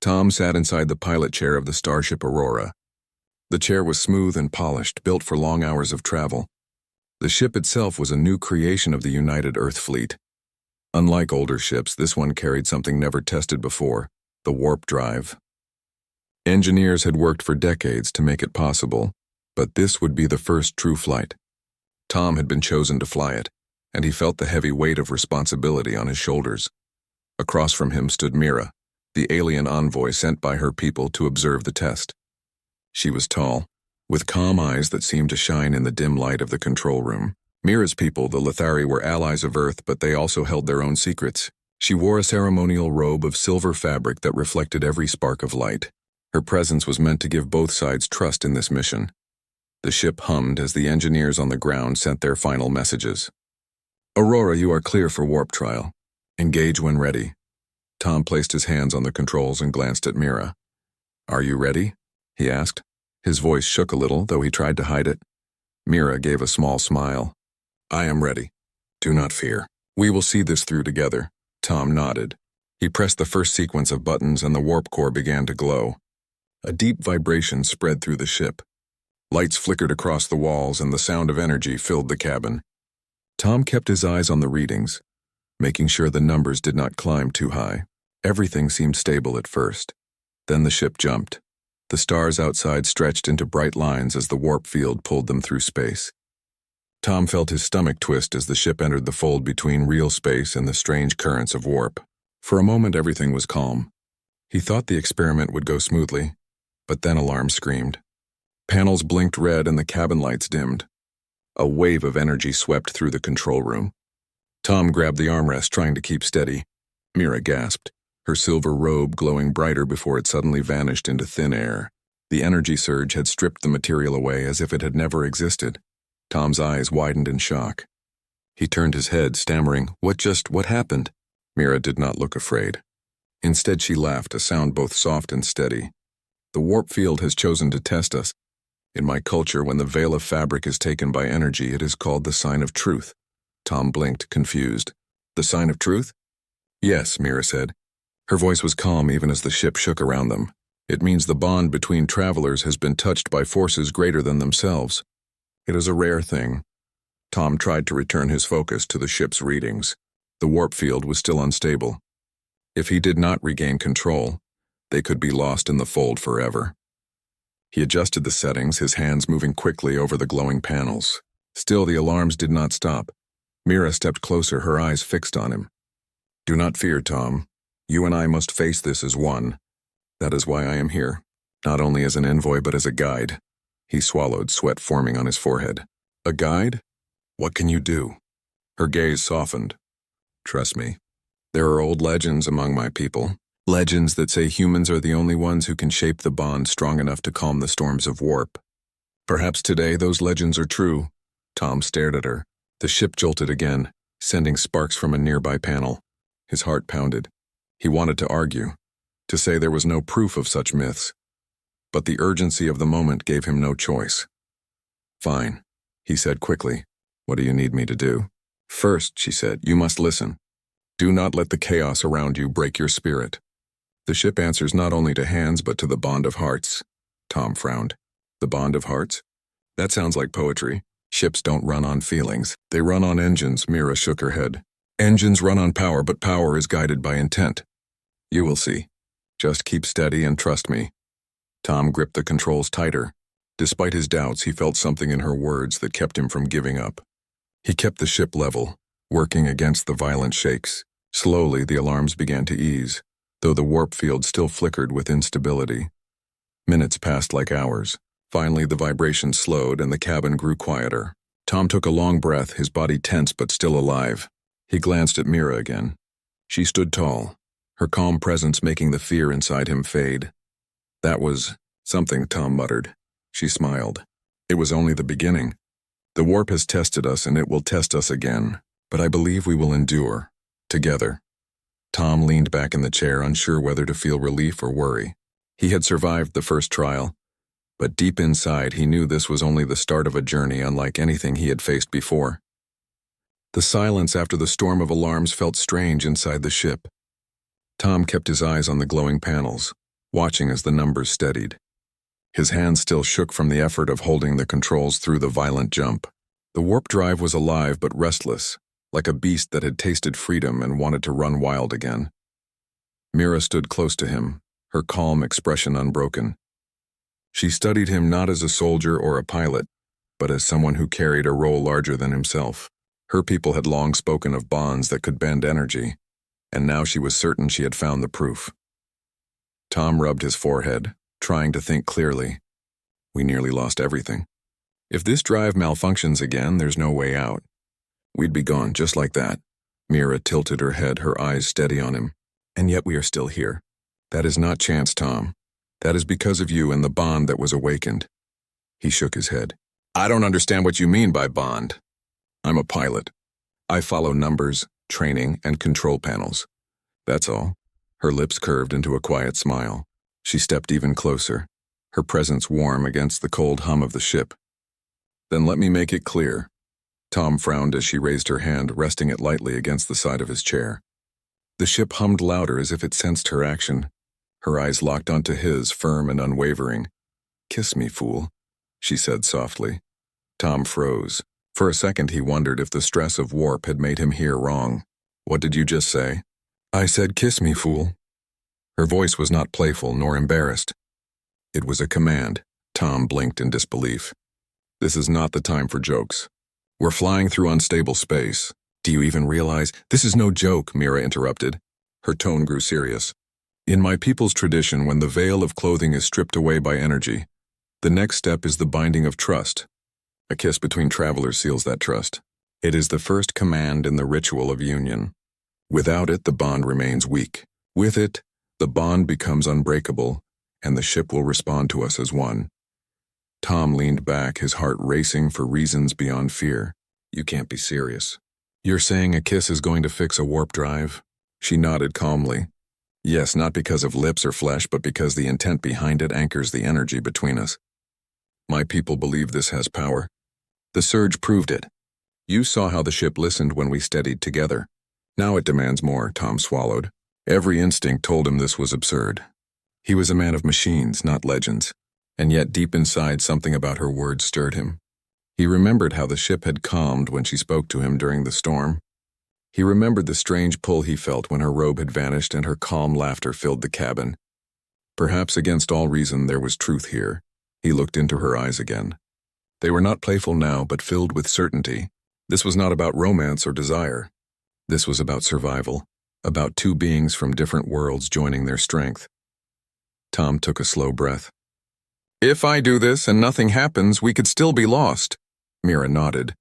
Tom sat inside the pilot chair of the starship Aurora. The chair was smooth and polished, built for long hours of travel. The ship itself was a new creation of the United Earth Fleet. Unlike older ships, this one carried something never tested before, the warp drive. Engineers had worked for decades to make it possible, but this would be the first true flight. Tom had been chosen to fly it, and he felt the heavy weight of responsibility on his shoulders. Across from him stood Mira, the alien envoy sent by her people to observe the test. She was tall, with calm eyes that seemed to shine in the dim light of the control room. Mira's people, the Lithari, were allies of Earth, but they also held their own secrets. She wore a ceremonial robe of silver fabric that reflected every spark of light. Her presence was meant to give both sides trust in this mission. The ship hummed as the engineers on the ground sent their final messages. "Aurora, you are clear for warp trial. Engage when ready." Tom placed his hands on the controls and glanced at Mira. "Are you ready?" he asked. His voice shook a little, though he tried to hide it. Mira gave a small smile. "I am ready. Do not fear. We will see this through together." Tom nodded. He pressed the first sequence of buttons and the warp core began to glow. A deep vibration spread through the ship. Lights flickered across the walls and the sound of energy filled the cabin. Tom kept his eyes on the readings, making sure the numbers did not climb too high. Everything seemed stable at first. Then the ship jumped. The stars outside stretched into bright lines as the warp field pulled them through space. Tom felt his stomach twist as the ship entered the fold between real space and the strange currents of warp. For a moment everything was calm. He thought the experiment would go smoothly, but then alarms screamed. Panels blinked red and the cabin lights dimmed. A wave of energy swept through the control room. Tom grabbed the armrest, trying to keep steady. Mira gasped, her silver robe glowing brighter before it suddenly vanished into thin air. The energy surge had stripped the material away as if it had never existed. Tom's eyes widened in shock. He turned his head, stammering, What happened?" Mira did not look afraid. Instead, she laughed, a sound both soft and steady. "The warp field has chosen to test us. In my culture, when the veil of fabric is taken by energy, it is called the sign of truth." Tom blinked, confused. "The sign of truth?" "Yes," Mira said. Her voice was calm even as the ship shook around them. "It means the bond between travelers has been touched by forces greater than themselves. It is a rare thing." Tom tried to return his focus to the ship's readings. The warp field was still unstable. If he did not regain control, they could be lost in the fold forever. He adjusted the settings, his hands moving quickly over the glowing panels. Still, the alarms did not stop. Mira stepped closer, her eyes fixed on him. "Do not fear, Tom. You and I must face this as one. That is why I am here, not only as an envoy but as a guide." He swallowed, sweat forming on his forehead. "A guide? What can you do?" Her gaze softened. "Trust me. There are old legends among my people. Legends that say humans are the only ones who can shape the bond strong enough to calm the storms of warp. Perhaps today those legends are true." Tom stared at her. The ship jolted again, sending sparks from a nearby panel. His heart pounded. He wanted to argue, to say there was no proof of such myths. But the urgency of the moment gave him no choice. "Fine," he said quickly. "What do you need me to do?" "First," she said, "you must listen. Do not let the chaos around you break your spirit. The ship answers not only to hands but to the bond of hearts." Tom frowned. "The bond of hearts? That sounds like poetry. Ships don't run on feelings. They run on engines." Mira shook her head. "Engines run on power, but power is guided by intent. You will see. Just keep steady and trust me." Tom gripped the controls tighter. Despite his doubts, he felt something in her words that kept him from giving up. He kept the ship level, working against the violent shakes. Slowly, the alarms began to ease, though the warp field still flickered with instability. Minutes passed like hours. Finally, the vibration slowed and the cabin grew quieter. Tom took a long breath, his body tense but still alive. He glanced at Mira again. She stood tall, her calm presence making the fear inside him fade. "That was something," Tom muttered. She smiled. "It was only the beginning. The warp has tested us and it will test us again, but I believe we will endure, together." Tom leaned back in the chair, unsure whether to feel relief or worry. He had survived the first trial, but deep inside he knew this was only the start of a journey unlike anything he had faced before. The silence after the storm of alarms felt strange inside the ship. Tom kept his eyes on the glowing panels. watching as the numbers steadied. His hands still shook from the effort of holding the controls through the violent jump. The warp drive was alive but restless, like a beast that had tasted freedom and wanted to run wild again. Mira stood close to him, her calm expression unbroken. She studied him not as a soldier or a pilot, but as someone who carried a role larger than himself. Her people had long spoken of bonds that could bend energy, and now she was certain she had found the proof. Tom rubbed his forehead, trying to think clearly. We nearly lost everything. If this drive malfunctions again, there's no way out. We'd be gone just like that. Mira tilted her head, her eyes steady on him. And yet we are still here. That is not chance, Tom. That is because of you and the bond that was awakened. He shook his head. I don't understand what you mean by bond. I'm a pilot. I follow numbers, training, and control panels. That's all. Her lips curved into a quiet smile. She stepped even closer, her presence warm against the cold hum of the ship. Then let me make it clear. Tom frowned as she raised her hand, resting it lightly against the side of his chair. The ship hummed louder as if it sensed her action. Her eyes locked onto his, firm and unwavering. Kiss me, fool, she said softly. Tom froze. For a second he wondered if the stress of warp had made him hear wrong. What did you just say? I said kiss me, fool. Her voice was not playful nor embarrassed. It was a command. Tom blinked in disbelief. This is not the time for jokes. We're flying through unstable space. Do you even realize? This is no joke, Mira interrupted. Her tone grew serious. In my people's tradition, when the veil of clothing is stripped away by energy, the next step is the binding of trust. A kiss between travelers seals that trust. It is the first command in the ritual of union. Without it, the bond remains weak. With it, the bond becomes unbreakable, and the ship will respond to us as one. Tom leaned back, his heart racing for reasons beyond fear. You can't be serious. You're saying a kiss is going to fix a warp drive? She nodded calmly. Yes, not because of lips or flesh, but because the intent behind it anchors the energy between us. My people believe this has power. The surge proved it. You saw how the ship listened when we steadied together. Now it demands more, Tom swallowed. Every instinct told him this was absurd. He was a man of machines, not legends, and yet deep inside something about her words stirred him. He remembered how the ship had calmed when she spoke to him during the storm. He remembered the strange pull he felt when her robe had vanished and her calm laughter filled the cabin. Perhaps against all reason there was truth here. He looked into her eyes again. They were not playful now, but filled with certainty. This was not about romance or desire. This was about survival, about two beings from different worlds joining their strength. Tom took a slow breath. If I do this and nothing happens, we could still be lost. Mira nodded.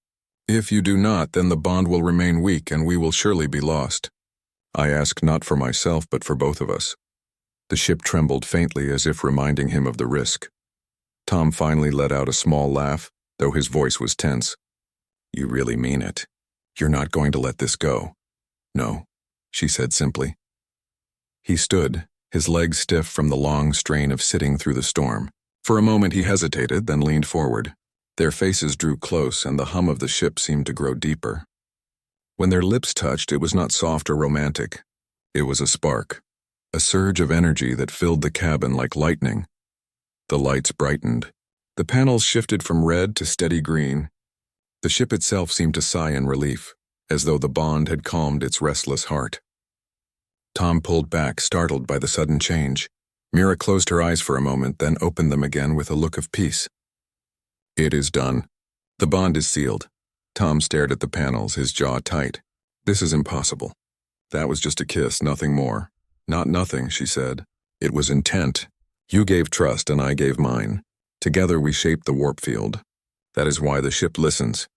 If you do not, then the bond will remain weak and we will surely be lost. I ask not for myself, but for both of us. The ship trembled faintly as if reminding him of the risk. Tom finally let out a small laugh, though his voice was tense. You really mean it. You're not going to let this go. No, she said simply. He stood, his legs stiff from the long strain of sitting through the storm. For a moment he hesitated, then leaned forward. Their faces drew close and the hum of the ship seemed to grow deeper. When their lips touched, it was not soft or romantic. It was a spark, a surge of energy that filled the cabin like lightning. The lights brightened. The panels shifted from red to steady green. The ship itself seemed to sigh in relief, as though the bond had calmed its restless heart. Tom pulled back, startled by the sudden change. Mira closed her eyes for a moment, then opened them again with a look of peace. It is done. The bond is sealed. Tom stared at the panels, his jaw tight. This is impossible. That was just a kiss, nothing more. Not nothing, she said. It was intent. You gave trust and I gave mine. Together we shaped the warp field. That is why the ship listens.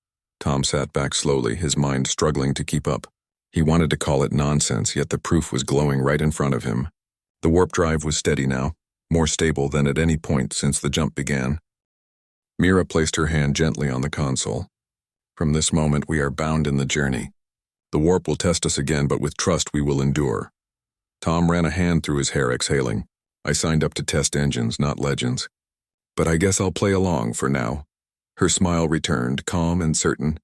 Tom sat back slowly, his mind struggling to keep up. He wanted to call it nonsense, yet the proof was glowing right in front of him. The warp drive was steady now, more stable than at any point since the jump began. Mira placed her hand gently on the console. From this moment we are bound in the journey. The warp will test us again, but with trust we will endure. Tom ran a hand through his hair, exhaling. I signed up to test engines, not legends. But I guess I'll play along for now. Her smile returned, calm and certain.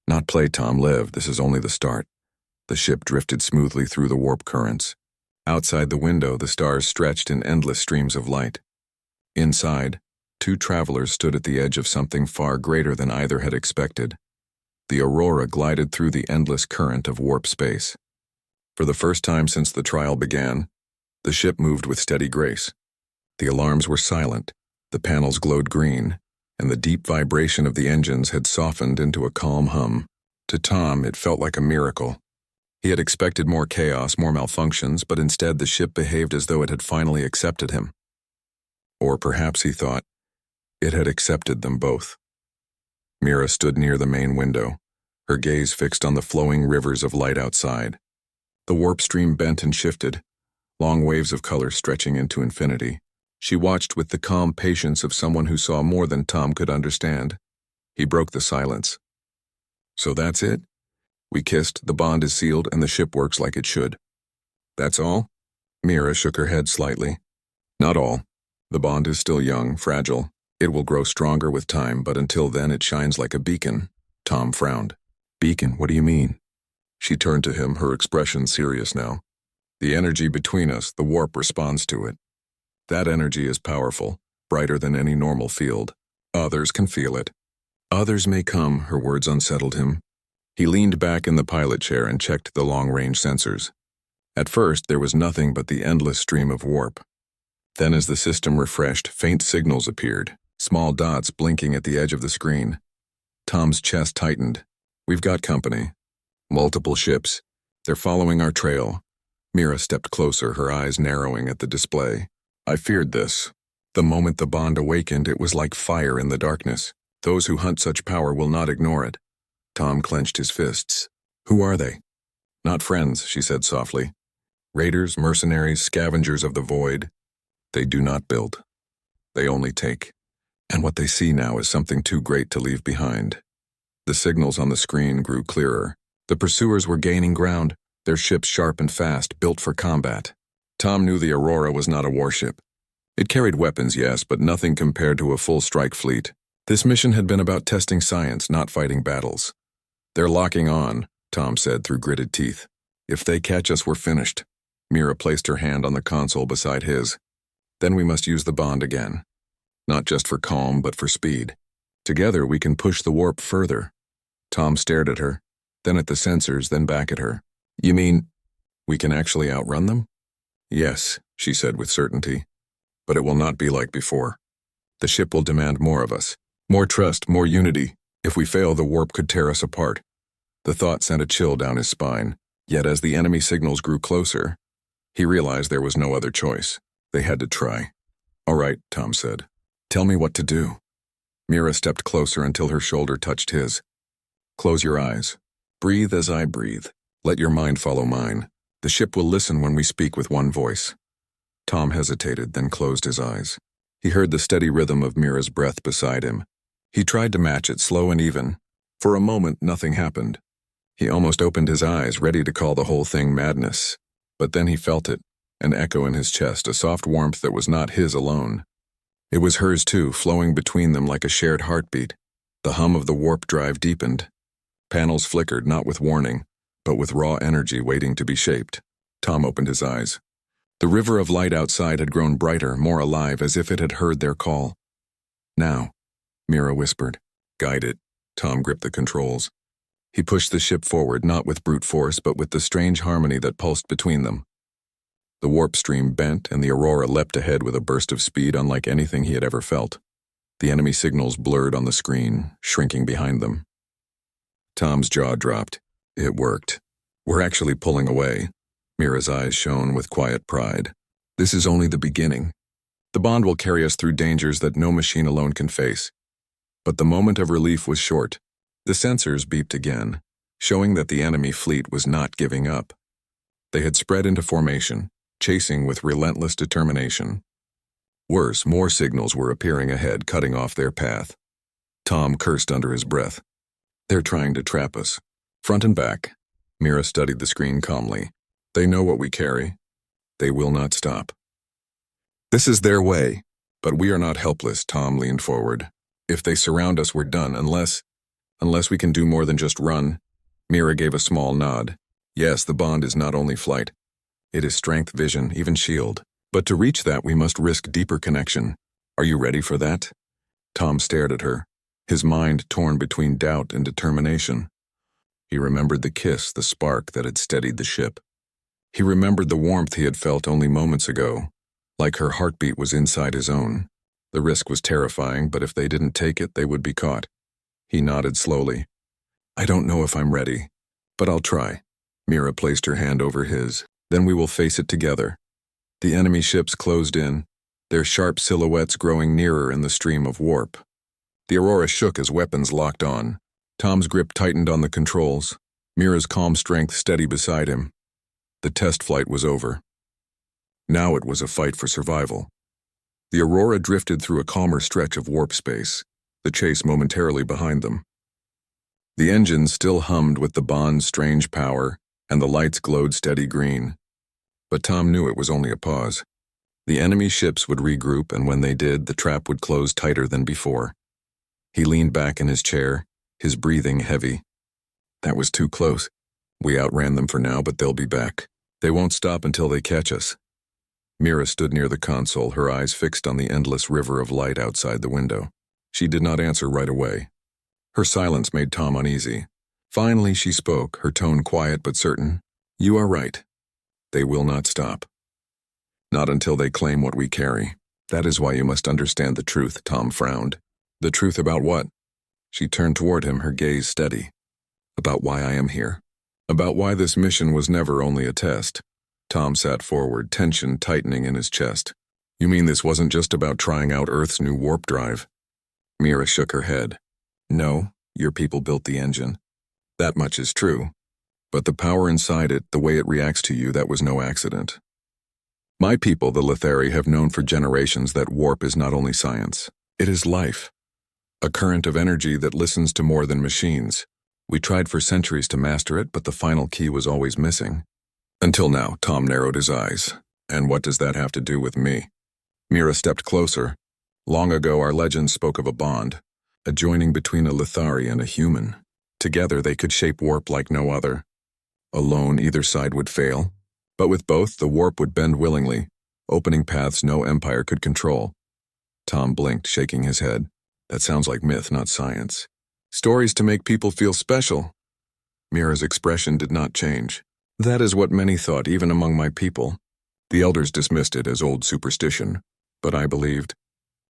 Not play, Tom, live. This is only the start. The ship drifted smoothly through the warp currents. Outside the window, the stars stretched in endless streams of light. Inside, two travelers stood at the edge of something far greater than either had expected. The Aurora glided through the endless current of warp space. For the first time since the trial began, the ship moved with steady grace. The alarms were silent, the panels glowed green, and the deep vibration of the engines had softened into a calm hum. To Tom, it felt like a miracle. He had expected more chaos, more malfunctions, but instead the ship behaved as though it had finally accepted him. Or perhaps he thought it had accepted them both. Mira stood near the main window, her gaze fixed on the flowing rivers of light outside. The warp stream bent and shifted, long waves of color stretching into infinity. She watched with the calm patience of someone who saw more than Tom could understand. He broke the silence. So that's it? We kissed, the bond is sealed, and the ship works like it should. That's all? Mira shook her head slightly. Not all. The bond is still young, fragile. It will grow stronger with time, but until then it shines like a beacon. Tom frowned. Beacon, what do you mean? She turned to him, her expression serious now. The energy between us, the warp responds to it. That energy is powerful, brighter than any normal field. Others can feel it. Others may come, her words unsettled him. He leaned back in the pilot chair and checked the long-range sensors. At first, there was nothing but the endless stream of warp. Then as the system refreshed, faint signals appeared, small dots blinking at the edge of the screen. Tom's chest tightened. We've got company. Multiple ships. They're following our trail. Mira stepped closer, her eyes narrowing at the display. I feared this. The moment the bond awakened, it was like fire in the darkness. Those who hunt such power will not ignore it. Tom clenched his fists. Who are they? Not friends, she said softly. Raiders, mercenaries, scavengers of the void. They do not build. They only take. And what they see now is something too great to leave behind. The signals on the screen grew clearer. The pursuers were gaining ground, their ships sharp and fast, built for combat. Tom knew the Aurora was not a warship. It carried weapons, yes, but nothing compared to a full strike fleet. This mission had been about testing science, not fighting battles. They're locking on, Tom said through gritted teeth. If they catch us, we're finished. Mira placed her hand on the console beside his. Then we must use the bond again. Not just for calm, but for speed. Together we can push the warp further. Tom stared at her, then at the sensors, then back at her. You mean, we can actually outrun them? Yes, she said with certainty. But it will not be like before. The ship will demand more of us. More trust, more unity. If we fail, the warp could tear us apart. The thought sent a chill down his spine. Yet as the enemy signals grew closer, he realized there was no other choice. They had to try. All right, Tom said. Tell me what to do. Mira stepped closer until her shoulder touched his. Close your eyes. Breathe as I breathe. Let your mind follow mine. The ship will listen when we speak with one voice. Tom hesitated, then closed his eyes. He heard the steady rhythm of Mira's breath beside him. He tried to match it, slow and even. For a moment, nothing happened. He almost opened his eyes, ready to call the whole thing madness. But then he felt it, an echo in his chest, a soft warmth that was not his alone. It was hers too, flowing between them like a shared heartbeat. The hum of the warp drive deepened. Panels flickered, not with warning, but with raw energy waiting to be shaped. Tom opened his eyes. The river of light outside had grown brighter, more alive, as if it had heard their call. Now, Mira whispered. Guide it. Tom gripped the controls. He pushed the ship forward, not with brute force, but with the strange harmony that pulsed between them. The warp stream bent, and the Aurora leapt ahead with a burst of speed unlike anything he had ever felt. The enemy signals blurred on the screen, shrinking behind them. Tom's jaw dropped. It worked. We're actually pulling away. Mira's eyes shone with quiet pride. This is only the beginning. The bond will carry us through dangers that no machine alone can face. But the moment of relief was short. The sensors beeped again, showing that the enemy fleet was not giving up. They had spread into formation, chasing with relentless determination. Worse, more signals were appearing ahead, cutting off their path. Tom cursed under his breath. They're trying to trap us. Front and back. Mira studied the screen calmly. They know what we carry. They will not stop. This is their way, but we are not helpless, Tom leaned forward. If they surround us, we're done, unless we can do more than just run. Mira gave a small nod. Yes, the bond is not only flight. It is strength, vision, even shield. But to reach that, we must risk deeper connection. Are you ready for that? Tom stared at her, his mind torn between doubt and determination. He remembered the kiss, the spark that had steadied the ship. He remembered the warmth he had felt only moments ago, like her heartbeat was inside his own. The risk was terrifying, but if they didn't take it, they would be caught. He nodded slowly. I don't know if I'm ready, but I'll try. Mira placed her hand over his. Then we will face it together. The enemy ships closed in, their sharp silhouettes growing nearer in the stream of warp. The Aurora shook as weapons locked on. Tom's grip tightened on the controls, Mira's calm strength steady beside him. The test flight was over. Now it was a fight for survival. The Aurora drifted through a calmer stretch of warp space, the chase momentarily behind them. The engines still hummed with the bond's strange power, and the lights glowed steady green. But Tom knew it was only a pause. The enemy ships would regroup, and when they did, the trap would close tighter than before. He leaned back in his chair, his breathing heavy. That was too close. We outran them for now, but they'll be back. They won't stop until they catch us. Mira stood near the console, her eyes fixed on the endless river of light outside the window. She did not answer right away. Her silence made Tom uneasy. Finally she spoke, her tone quiet but certain. You are right. They will not stop. Not until they claim what we carry. That is why you must understand the truth, Tom frowned. The truth about what? She turned toward him, her gaze steady. About why I am here. About why this mission was never only a test. Tom sat forward, tension tightening in his chest. You mean this wasn't just about trying out Earth's new warp drive? Mira shook her head. No, your people built the engine. That much is true. But the power inside it, the way it reacts to you, that was no accident. My people, the Lithari, have known for generations that warp is not only science. It is life. A current of energy that listens to more than machines. We tried for centuries to master it, but the final key was always missing. Until now, Tom narrowed his eyes. And what does that have to do with me? Mira stepped closer. Long ago, our legends spoke of a bond, a joining between a Lithari and a human. Together, they could shape warp like no other. Alone, either side would fail. But with both, the warp would bend willingly, opening paths no empire could control. Tom blinked, shaking his head. That sounds like myth, not science. Stories to make people feel special. Mira's expression did not change. That is what many thought, even among my people. The elders dismissed it as old superstition, but I believed.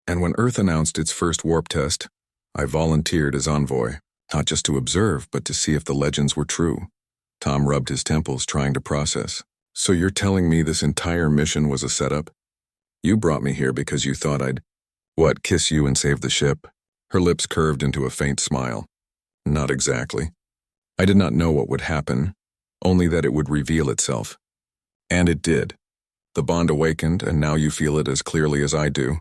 And when Earth announced its first warp test, I volunteered as envoy, not just to observe, but to see if the legends were true. Tom rubbed his temples, trying to process. So you're telling me this entire mission was a setup? You brought me here because you thought I'd, kiss you and save the ship? Her lips curved into a faint smile. Not exactly. I did not know what would happen, only that it would reveal itself. And it did. The bond awakened, and now you feel it as clearly as I do.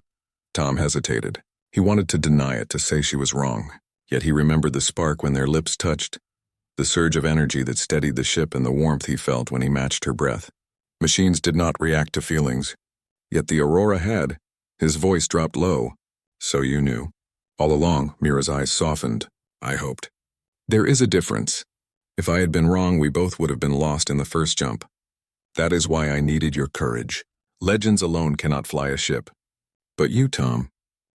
Tom hesitated. He wanted to deny it, to say she was wrong. Yet he remembered the spark when their lips touched, the surge of energy that steadied the ship and the warmth he felt when he matched her breath. Machines did not react to feelings. Yet the Aurora had. His voice dropped low. So you knew. All along, Mira's eyes softened. I hoped. There is a difference. If I had been wrong, we both would have been lost in the first jump. That is why I needed your courage. Legends alone cannot fly a ship. But you, Tom,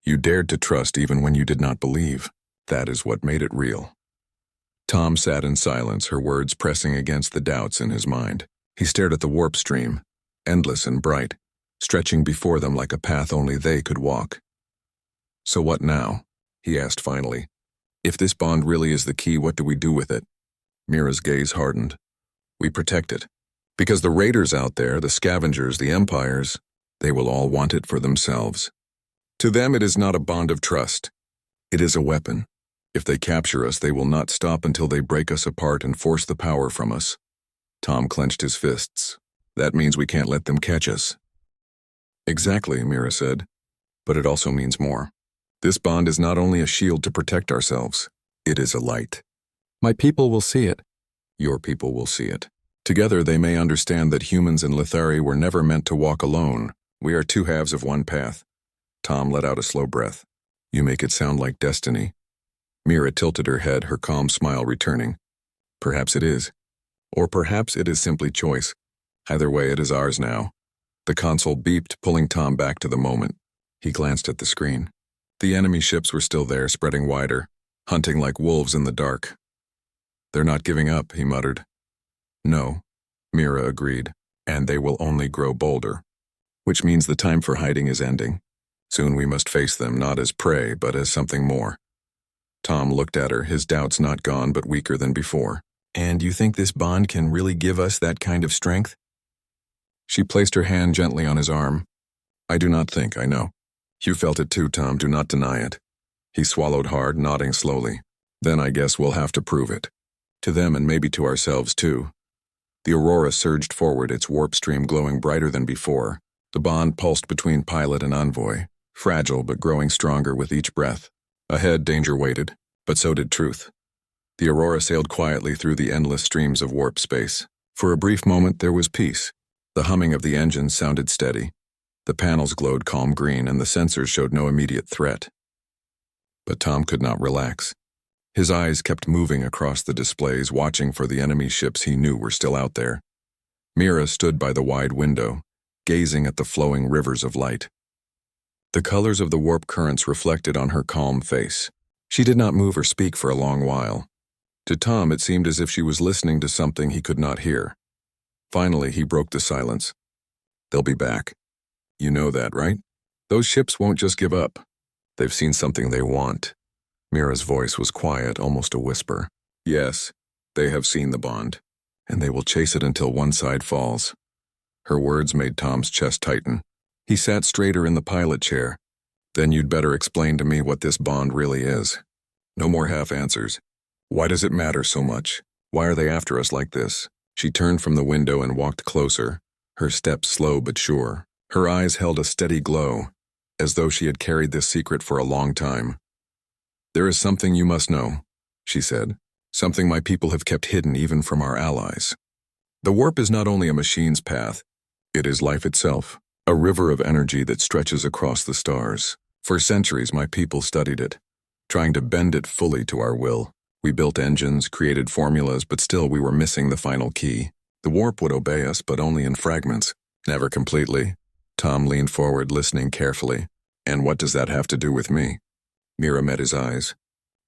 you dared to trust even when you did not believe. That is what made it real. Tom sat in silence, her words pressing against the doubts in his mind. He stared at the warp stream, endless and bright, stretching before them like a path only they could walk. So what now? He asked finally. If this bond really is the key, what do we do with it? Mira's gaze hardened. We protect it. Because the raiders out there, the scavengers, the empires, they will all want it for themselves. To them it is not a bond of trust. It is a weapon. If they capture us, they will not stop until they break us apart and force the power from us. Tom clenched his fists. That means we can't let them catch us. Exactly, Mira said. But it also means more. This bond is not only a shield to protect ourselves, it is a light. My people will see it. Your people will see it. Together they may understand that humans and Lithari were never meant to walk alone. We are two halves of one path. Tom let out a slow breath. You make it sound like destiny. Mira tilted her head, her calm smile returning. Perhaps it is. Or perhaps it is simply choice. Either way, it is ours now. The console beeped, pulling Tom back to the moment. He glanced at the screen. The enemy ships were still there, spreading wider, hunting like wolves in the dark. They're not giving up, he muttered. No, Mira agreed, and they will only grow bolder. Which means the time for hiding is ending. Soon we must face them, not as prey, but as something more. Tom looked at her, his doubts not gone but weaker than before. And you think this bond can really give us that kind of strength? She placed her hand gently on his arm. I do not think, I know. You felt it too, Tom, do not deny it. He swallowed hard, nodding slowly. Then I guess we'll have to prove it. To them and maybe to ourselves too. The Aurora surged forward, its warp stream glowing brighter than before. The bond pulsed between pilot and envoy, fragile but growing stronger with each breath. Ahead, danger waited, but so did truth. The Aurora sailed quietly through the endless streams of warp space. For a brief moment, there was peace. The humming of the engines sounded steady. The panels glowed calm green, and the sensors showed no immediate threat. But Tom could not relax. His eyes kept moving across the displays, watching for the enemy ships he knew were still out there. Mira stood by the wide window, gazing at the flowing rivers of light. The colors of the warp currents reflected on her calm face. She did not move or speak for a long while. To Tom, it seemed as if she was listening to something he could not hear. Finally, he broke the silence. They'll be back. You know that, right? Those ships won't just give up. They've seen something they want. Mira's voice was quiet, almost a whisper. Yes, they have seen the bond, and they will chase it until one side falls. Her words made Tom's chest tighten. He sat straighter in the pilot chair. Then you'd better explain to me what this bond really is. No more half answers. Why does it matter so much? Why are they after us like this? She turned from the window and walked closer, her steps slow but sure. Her eyes held a steady glow, as though she had carried this secret for a long time. There is something you must know, she said. Something my people have kept hidden even from our allies. The warp is not only a machine's path, it is life itself, a river of energy that stretches across the stars. For centuries, my people studied it, trying to bend it fully to our will. We built engines, created formulas, but still we were missing the final key. The warp would obey us, but only in fragments, never completely. Tom leaned forward, listening carefully. And what does that have to do with me? Mira met his eyes.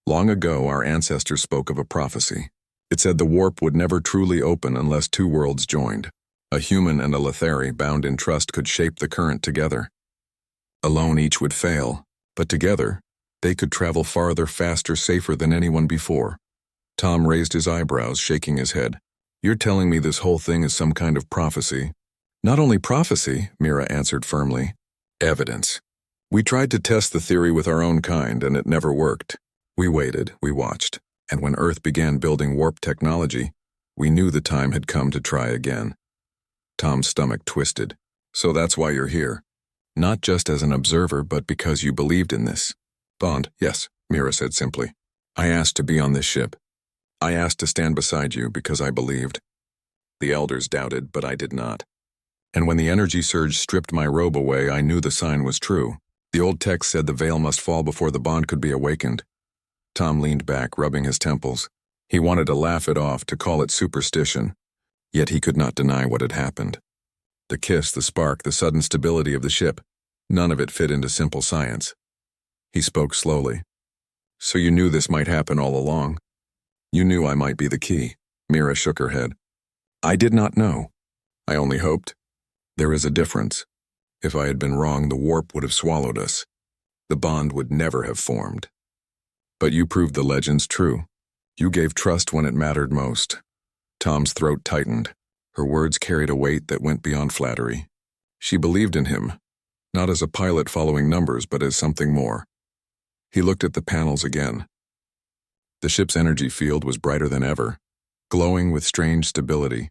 Long ago, our ancestors spoke of a prophecy. It said the warp would never truly open unless two worlds joined. A human and a Lethari bound in trust could shape the current together. Alone, each would fail, but together, they could travel farther, faster, safer than anyone before. Tom raised his eyebrows, shaking his head. You're telling me this whole thing is some kind of prophecy? Not only prophecy, Mira answered firmly. Evidence. We tried to test the theory with our own kind, and it never worked. We waited, we watched, and when Earth began building warp technology, we knew the time had come to try again. Tom's stomach twisted. So that's why you're here. Not just as an observer, but because you believed in this. Bond, yes, Mira said simply. I asked to be on this ship. I asked to stand beside you because I believed. The elders doubted, but I did not. And when the energy surge stripped my robe away, I knew the sign was true. The old text said the veil must fall before the bond could be awakened. Tom leaned back, rubbing his temples. He wanted to laugh it off, to call it superstition. Yet he could not deny what had happened. The kiss, the spark, the sudden stability of the ship, none of it fit into simple science. He spoke slowly. So you knew this might happen all along? You knew I might be the key. Mira shook her head. I did not know. I only hoped. There is a difference. If I had been wrong, the warp would have swallowed us. The bond would never have formed. But you proved the legends true. You gave trust when it mattered most. Tom's throat tightened. Her words carried a weight that went beyond flattery. She believed in him, not as a pilot following numbers, but as something more. He looked at the panels again. The ship's energy field was brighter than ever, glowing with strange stability.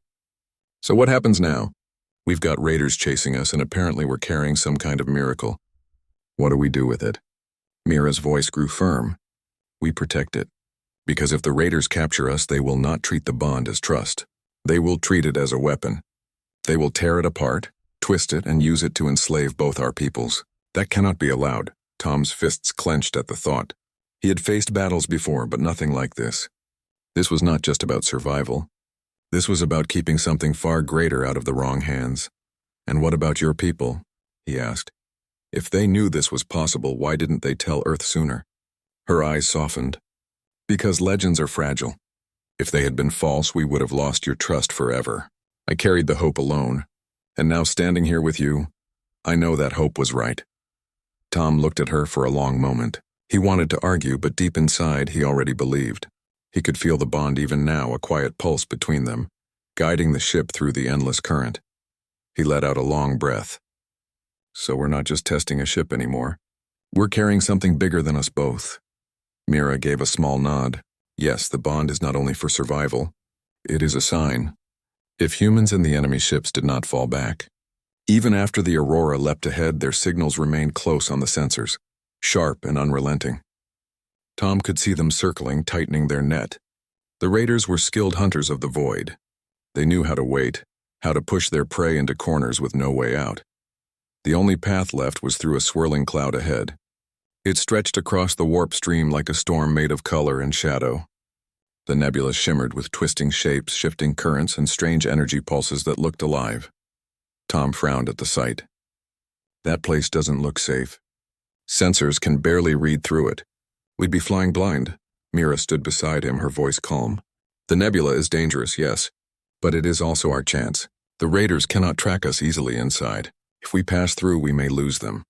So what happens now? We've got raiders chasing us, and apparently we're carrying some kind of miracle. What do we do with it? Mira's voice grew firm. We protect it. Because if the raiders capture us, they will not treat the bond as trust. They will treat it as a weapon. They will tear it apart, twist it, and use it to enslave both our peoples. That cannot be allowed. Tom's fists clenched at the thought. He had faced battles before, but nothing like this. This was not just about survival. This was about keeping something far greater out of the wrong hands. "And what about your people?" he asked. "If they knew this was possible, why didn't they tell Earth sooner?" Her eyes softened. "Because legends are fragile. If they had been false, we would have lost your trust forever. I carried the hope alone, and now standing here with you, I know that hope was right." Tom looked at her for a long moment. He wanted to argue, but deep inside, he already believed. He could feel the bond even now, a quiet pulse between them, guiding the ship through the endless current. He let out a long breath. "So we're not just testing a ship anymore. We're carrying something bigger than us both." Mira gave a small nod. "Yes, the bond is not only for survival. It is a sign. If humans and the enemy ships did not fall back. Even after the Aurora leapt ahead, their signals remained close on the sensors, sharp and unrelenting. Tom could see them circling, tightening their net. The raiders were skilled hunters of the void. They knew how to wait, how to push their prey into corners with no way out. The only path left was through a swirling cloud ahead. It stretched across the warp stream like a storm made of color and shadow. The nebula shimmered with twisting shapes, shifting currents, and strange energy pulses that looked alive. Tom frowned at the sight. "That place doesn't look safe. Sensors can barely read through it. We'd be flying blind." Mira stood beside him, her voice calm. "The nebula is dangerous, yes, but it is also our chance. The raiders cannot track us easily inside. If we pass through, we may lose them."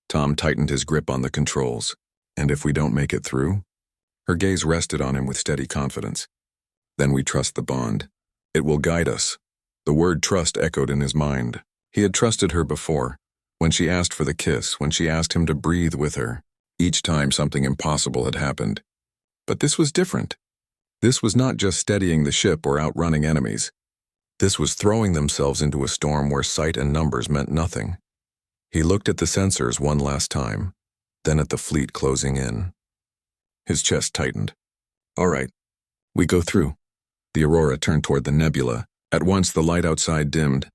Tom tightened his grip on the controls. "And if we don't make it through?" Her gaze rested on him with steady confidence. "Then we trust the bond. It will guide us." The word trust echoed in his mind. He had trusted her before, when she asked for the kiss, when she asked him to breathe with her. Each time something impossible had happened. But this was different. This was not just steadying the ship or outrunning enemies. This was throwing themselves into a storm where sight and numbers meant nothing. He looked at the sensors one last time, then at the fleet closing in. His chest tightened. "All right, we go through." The Aurora turned toward the nebula. At once the light outside dimmed,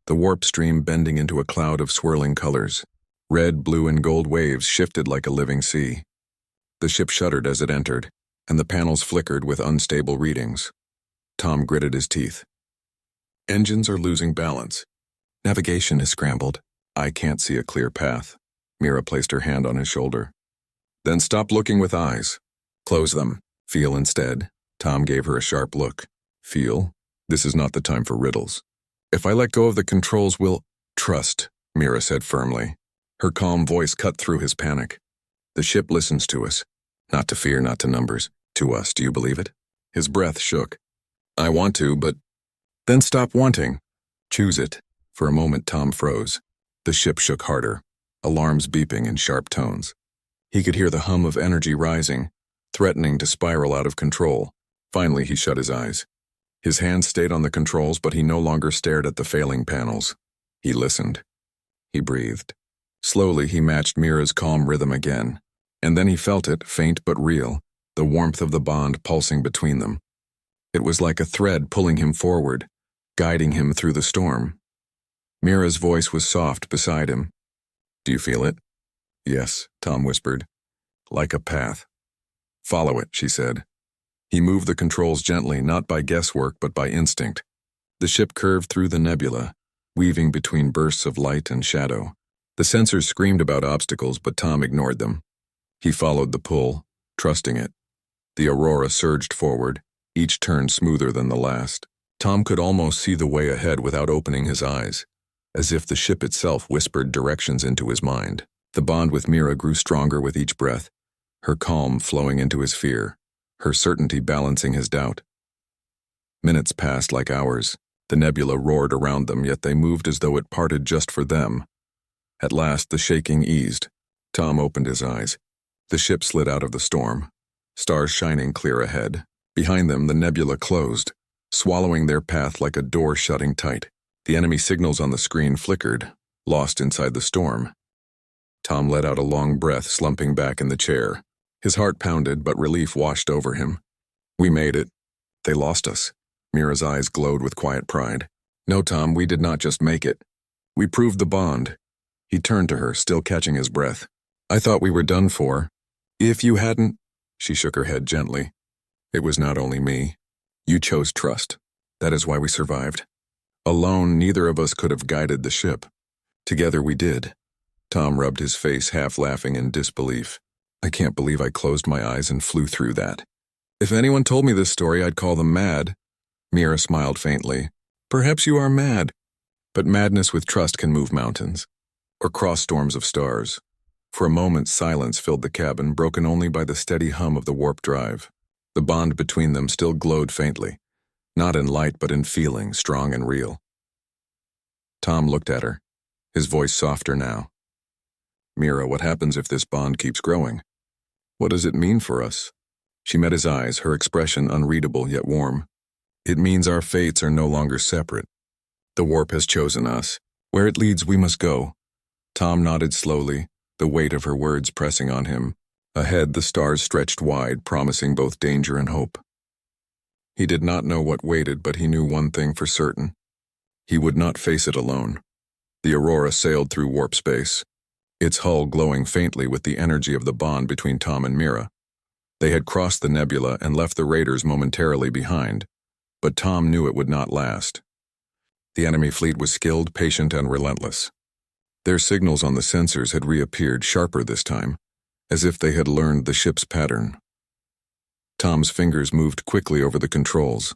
the warp stream bending into a cloud of swirling colors. Red, blue, and gold waves shifted like a living sea. The ship shuddered as it entered, and the panels flickered with unstable readings. Tom gritted his teeth. "Engines are losing balance. Navigation is scrambled. I can't see a clear path." Mira placed her hand on his shoulder. "Then stop looking with eyes. Close them. Feel instead." Tom gave her a sharp look. "Feel? This is not the time for riddles. If I let go of the controls, we'll—" "Trust," Mira said firmly. Her calm voice cut through his panic. "The ship listens to us. Not to fear, not to numbers. To us, do you believe it?" His breath shook. "I want to, but—" "Then stop wanting. Choose it." For a moment, Tom froze. The ship shook harder, alarms beeping in sharp tones. He could hear the hum of energy rising, threatening to spiral out of control. Finally, he shut his eyes. His hands stayed on the controls, but he no longer stared at the failing panels. He listened. He breathed. Slowly, he matched Mira's calm rhythm again, and then he felt it, faint but real, the warmth of the bond pulsing between them. It was like a thread pulling him forward, guiding him through the storm. Mira's voice was soft beside him. "Do you feel it?" "Yes," Tom whispered. "Like a path." "Follow it," she said. He moved the controls gently, not by guesswork but by instinct. The ship curved through the nebula, weaving between bursts of light and shadow. The sensors screamed about obstacles, but Tom ignored them. He followed the pull, trusting it. The Aurora surged forward, each turn smoother than the last. Tom could almost see the way ahead without opening his eyes, as if the ship itself whispered directions into his mind. The bond with Mira grew stronger with each breath, her calm flowing into his fear, her certainty balancing his doubt. Minutes passed like hours. The nebula roared around them, yet they moved as though it parted just for them. At last, the shaking eased. Tom opened his eyes. The ship slid out of the storm, stars shining clear ahead. Behind them, the nebula closed, swallowing their path like a door shutting tight. The enemy signals on the screen flickered, lost inside the storm. Tom let out a long breath, slumping back in the chair. His heart pounded, but relief washed over him. "We made it. They lost us." Mira's eyes glowed with quiet pride. "No, Tom, we did not just make it. We proved the bond." He turned to her, still catching his breath. "I thought we were done for. If you hadn't—" She shook her head gently. "It was not only me. You chose trust. That is why we survived. Alone, neither of us could have guided the ship. Together we did. Tom rubbed his face, half laughing in disbelief. I can't believe I closed my eyes and flew through that. If anyone told me this story, I'd call them mad. Mira smiled faintly. Perhaps you are mad. But madness with trust can move mountains, or cross storms of stars. For a moment, silence filled the cabin, broken only by the steady hum of the warp drive. The bond between them still glowed faintly, not in light but in feeling, strong and real. Tom looked at her, his voice softer now. Mira, what happens if this bond keeps growing? What does it mean for us? She met his eyes, her expression unreadable yet warm. It means our fates are no longer separate. The warp has chosen us. Where it leads, we must go. Tom nodded slowly, the weight of her words pressing on him. Ahead, the stars stretched wide, promising both danger and hope. He did not know what waited, but he knew one thing for certain. He would not face it alone. The Aurora sailed through warp space, its hull glowing faintly with the energy of the bond between Tom and Mira. They had crossed the nebula and left the raiders momentarily behind, but Tom knew it would not last. The enemy fleet was skilled, patient, and relentless. Their signals on the sensors had reappeared, sharper this time, as if they had learned the ship's pattern. Tom's fingers moved quickly over the controls,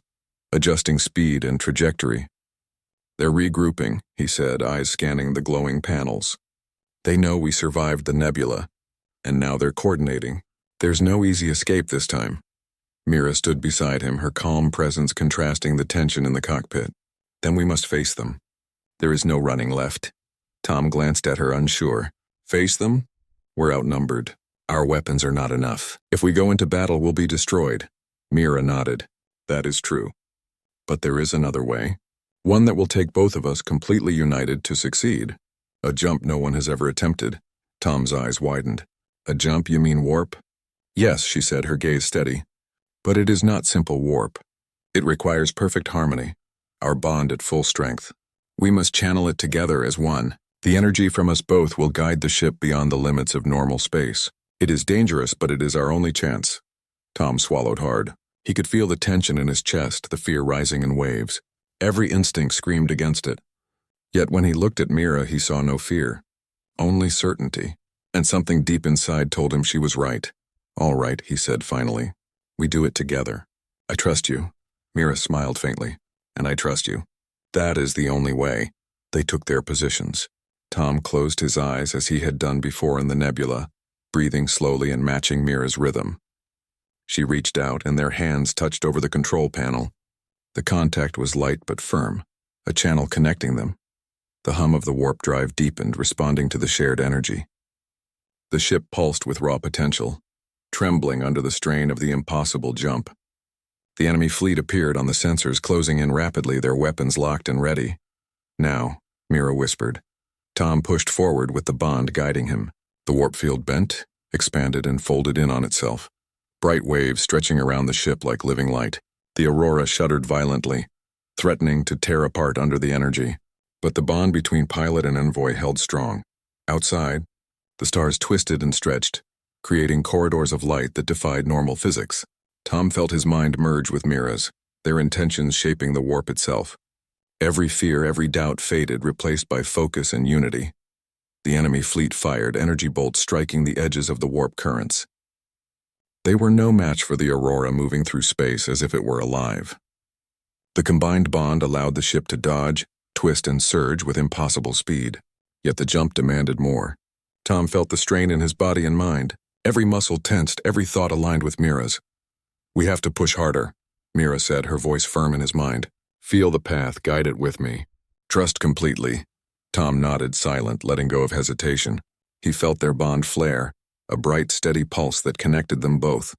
adjusting speed and trajectory. They're regrouping, he said, eyes scanning the glowing panels. They know we survived the nebula, and now they're coordinating. There's no easy escape this time. Mira stood beside him, her calm presence contrasting the tension in the cockpit. Then we must face them. There is no running left. Tom glanced at her, unsure. Face them? We're outnumbered. Our weapons are not enough. If we go into battle, we'll be destroyed. Mira nodded. That is true. But there is another way. One that will take both of us completely united to succeed. A jump no one has ever attempted. Tom's eyes widened. A jump, you mean warp? Yes, she said, her gaze steady. But it is not simple warp. It requires perfect harmony, our bond at full strength. We must channel it together as one. The energy from us both will guide the ship beyond the limits of normal space. It is dangerous, but it is our only chance. Tom swallowed hard. He could feel the tension in his chest, the fear rising in waves. Every instinct screamed against it. Yet when he looked at Mira, he saw no fear, only certainty, and something deep inside told him she was right. All right, he said finally. We do it together. I trust you. Mira smiled faintly. And I trust you. That is the only way. They took their positions. Tom closed his eyes as he had done before in the nebula, breathing slowly and matching Mira's rhythm. She reached out, and their hands touched over the control panel. The contact was light but firm, a channel connecting them. The hum of the warp drive deepened, responding to the shared energy. The ship pulsed with raw potential, trembling under the strain of the impossible jump. The enemy fleet appeared on the sensors, closing in rapidly, their weapons locked and ready. Now, Mira whispered. Tom pushed forward with the bond guiding him. The warp field bent, expanded, and folded in on itself. Bright waves stretching around the ship like living light. The Aurora shuddered violently, threatening to tear apart under the energy. But the bond between pilot and envoy held strong. Outside, the stars twisted and stretched, creating corridors of light that defied normal physics. Tom felt his mind merge with Mira's, their intentions shaping the warp itself. Every fear, every doubt faded, replaced by focus and unity. The enemy fleet fired, energy bolts striking the edges of the warp currents. They were no match for the Aurora, moving through space as if it were alive. The combined bond allowed the ship to dodge, twist, and surge with impossible speed. Yet the jump demanded more. Tom felt the strain in his body and mind. Every muscle tensed, every thought aligned with Mira's. We have to push harder, Mira said, her voice firm in his mind. Feel the path, guide it with me. Trust completely. Tom nodded, silent, letting go of hesitation. He felt their bond flare, a bright, steady pulse that connected them both.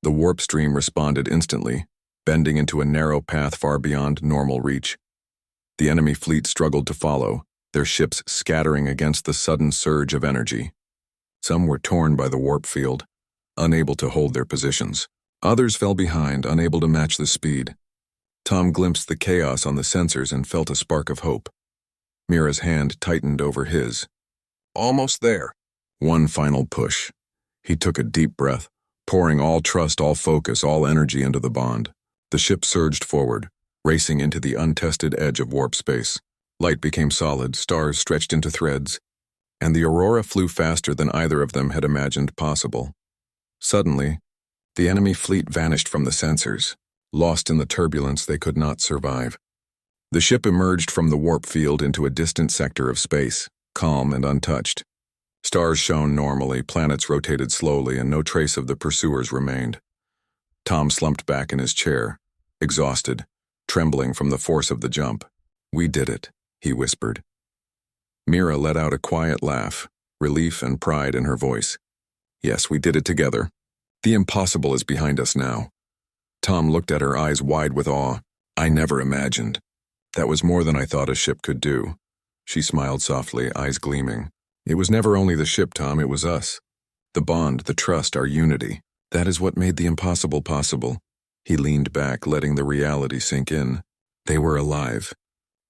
The warp stream responded instantly, bending into a narrow path far beyond normal reach. The enemy fleet struggled to follow, their ships scattering against the sudden surge of energy. Some were torn by the warp field, unable to hold their positions. Others fell behind, unable to match the speed. Tom glimpsed the chaos on the sensors and felt a spark of hope. Mira's hand tightened over his. Almost there. One final push. He took a deep breath, pouring all trust, all focus, all energy into the bond. The ship surged forward, racing into the untested edge of warp space. Light became solid, stars stretched into threads, and the Aurora flew faster than either of them had imagined possible. Suddenly, the enemy fleet vanished from the sensors. Lost in the turbulence, they could not survive. The ship emerged from the warp field into a distant sector of space, calm and untouched. Stars shone normally, planets rotated slowly, and no trace of the pursuers remained. Tom slumped back in his chair, exhausted, trembling from the force of the jump. "We did it," he whispered. Mira let out a quiet laugh, relief and pride in her voice. "Yes, we did it together. The impossible is behind us now." Tom looked at her, eyes wide with awe. "I never imagined. That was more than I thought a ship could do." She smiled softly, eyes gleaming. "It was never only the ship, Tom, it was us. The bond, the trust, our unity. That is what made the impossible possible." He leaned back, letting the reality sink in. They were alive.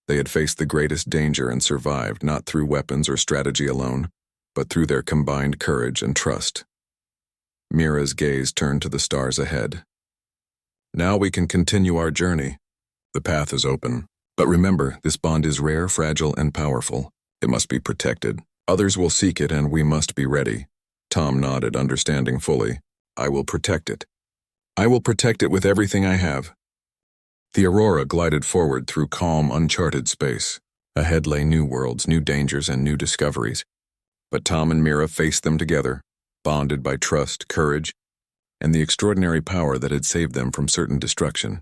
They had faced the greatest danger and survived, not through weapons or strategy alone, but through their combined courage and trust. Mira's gaze turned to the stars ahead. "Now we can continue our journey. The path is open. But remember, this bond is rare, fragile, and powerful. It must be protected. Others will seek it, and we must be ready." Tom nodded, understanding fully. "I will protect it. I will protect it with everything I have." The Aurora glided forward through calm, uncharted space. Ahead lay new worlds, new dangers, and new discoveries. But Tom and Mira faced them together, bonded by trust, courage, and the extraordinary power that had saved them from certain destruction.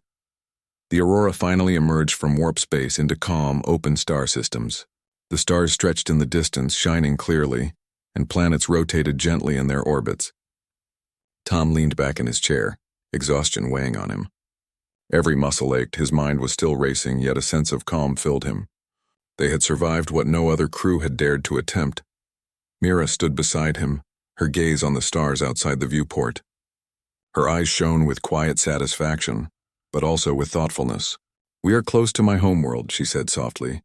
The Aurora finally emerged from warp space into calm, open star systems. The stars stretched in the distance, shining clearly, and planets rotated gently in their orbits. Tom leaned back in his chair, exhaustion weighing on him. Every muscle ached, his mind was still racing, yet a sense of calm filled him. They had survived what no other crew had dared to attempt. Mira stood beside him, her gaze on the stars outside the viewport. Her eyes shone with quiet satisfaction, but also with thoughtfulness. "We are close to my homeworld," she said softly.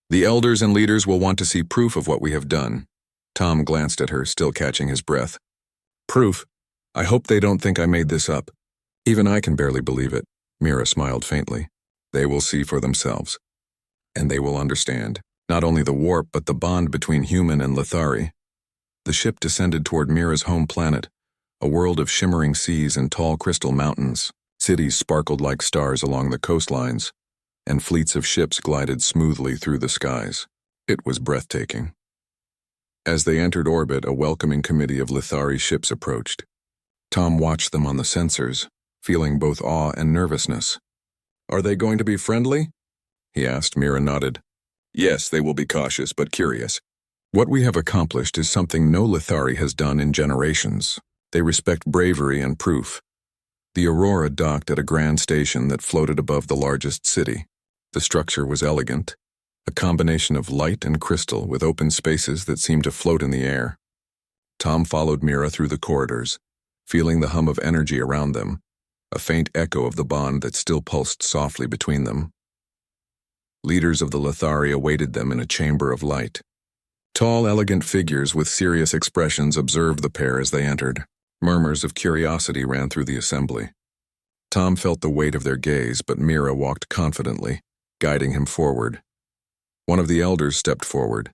"The elders and leaders will want to see proof of what we have done." Tom glanced at her, still catching his breath. "Proof? I hope they don't think I made this up. Even I can barely believe it." Mira smiled faintly. "They will see for themselves. And they will understand, not only the warp but the bond between human and Lithari." The ship descended toward Mira's home planet, a world of shimmering seas and tall crystal mountains. Cities sparkled like stars along the coastlines, and fleets of ships glided smoothly through the skies. It was breathtaking. As they entered orbit, a welcoming committee of Lithari ships approached. Tom watched them on the sensors, feeling both awe and nervousness. "Are they going to be friendly?" he asked. Mira nodded. "Yes, they will be cautious but curious. What we have accomplished is something no Lithari has done in generations. They respect bravery and proof." The Aurora docked at a grand station that floated above the largest city. The structure was elegant, a combination of light and crystal with open spaces that seemed to float in the air. Tom followed Mira through the corridors, feeling the hum of energy around them, a faint echo of the bond that still pulsed softly between them. Leaders of the Lithari awaited them in a chamber of light. Tall, elegant figures with serious expressions observed the pair as they entered. Murmurs of curiosity ran through the assembly. Tom felt the weight of their gaze, but Mira walked confidently, guiding him forward. One of the elders stepped forward.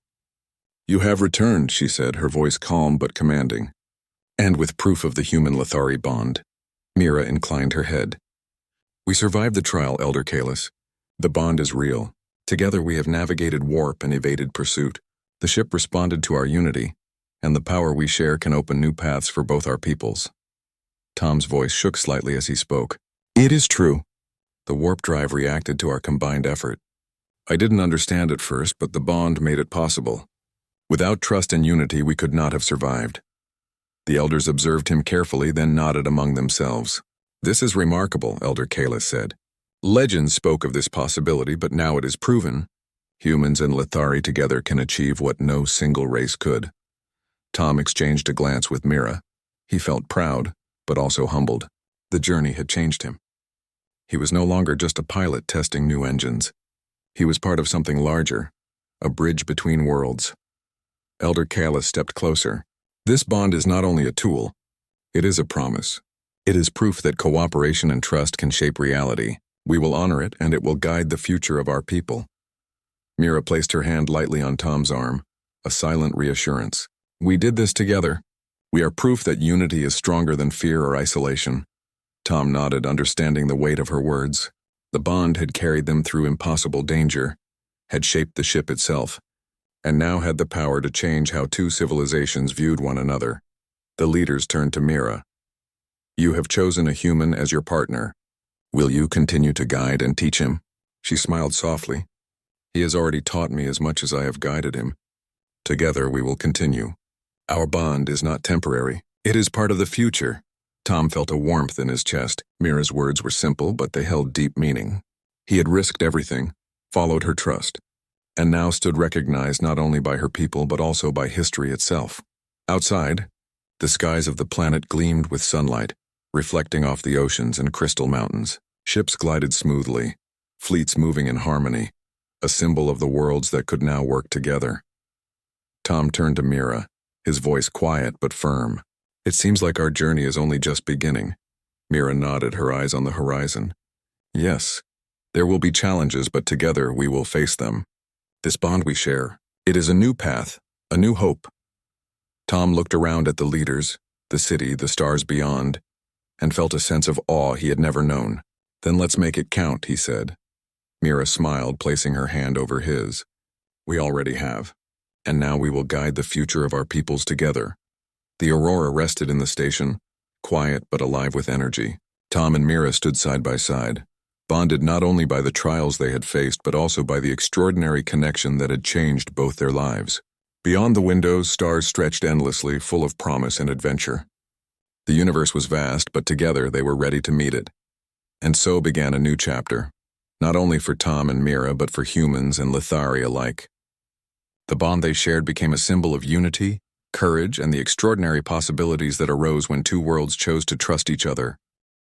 "You have returned," she said, her voice calm but commanding. "And with proof of the human-Lithari bond." Mira inclined her head. "We survived the trial, Elder Kalis. The bond is real. Together we have navigated warp and evaded pursuit. The ship responded to our unity, and the power we share can open new paths for both our peoples." Tom's voice shook slightly as he spoke. "It is true. The warp drive reacted to our combined effort. I didn't understand at first, but the bond made it possible. Without trust and unity, we could not have survived." The elders observed him carefully, then nodded among themselves. "This is remarkable," Elder Kalis said. "Legends spoke of this possibility, but now it is proven. Humans and Lithari together can achieve what no single race could." Tom exchanged a glance with Mira. He felt proud, but also humbled. The journey had changed him. He was no longer just a pilot testing new engines. He was part of something larger, a bridge between worlds. Elder Kalis stepped closer. "This bond is not only a tool, it is a promise. It is proof that cooperation and trust can shape reality." We will honor it, and it will guide the future of our people. Mira placed her hand lightly on Tom's arm, a silent reassurance. We did this together. We are proof that unity is stronger than fear or isolation. Tom nodded, understanding the weight of her words. The bond had carried them through impossible danger, had shaped the ship itself, and now had the power to change how two civilizations viewed one another. The leaders turned to Mira. You have chosen a human as your partner. Will you continue to guide and teach him? She smiled softly. He has already taught me as much as I have guided him. Together we will continue. Our bond is not temporary. It is part of the future. Tom felt a warmth in his chest. Mira's words were simple, but they held deep meaning. He had risked everything, followed her trust, and now stood recognized not only by her people but also by history itself. Outside, the skies of the planet gleamed with sunlight, reflecting off the oceans and crystal mountains. Ships glided smoothly, fleets moving in harmony, a symbol of the worlds that could now work together. Tom turned to Mira, his voice quiet but firm. It seems like our journey is only just beginning. Mira nodded, her eyes on the horizon. Yes, there will be challenges, but together we will face them. This bond we share, it is a new path, a new hope. Tom looked around at the leaders, the city, the stars beyond, and felt a sense of awe he had never known. Then let's make it count, he said. Mira smiled, placing her hand over his. We already have, and now we will guide the future of our peoples together. The Aurora rested in the station, quiet but alive with energy. Tom and Mira stood side by side, bonded not only by the trials they had faced but also by the extraordinary connection that had changed both their lives. Beyond the windows, stars stretched endlessly, full of promise and adventure. The universe was vast, but together they were ready to meet it. And so began a new chapter, not only for Tom and Mira but for humans and Lithari alike. The bond they shared became a symbol of unity, courage, and the extraordinary possibilities that arose when two worlds chose to trust each other.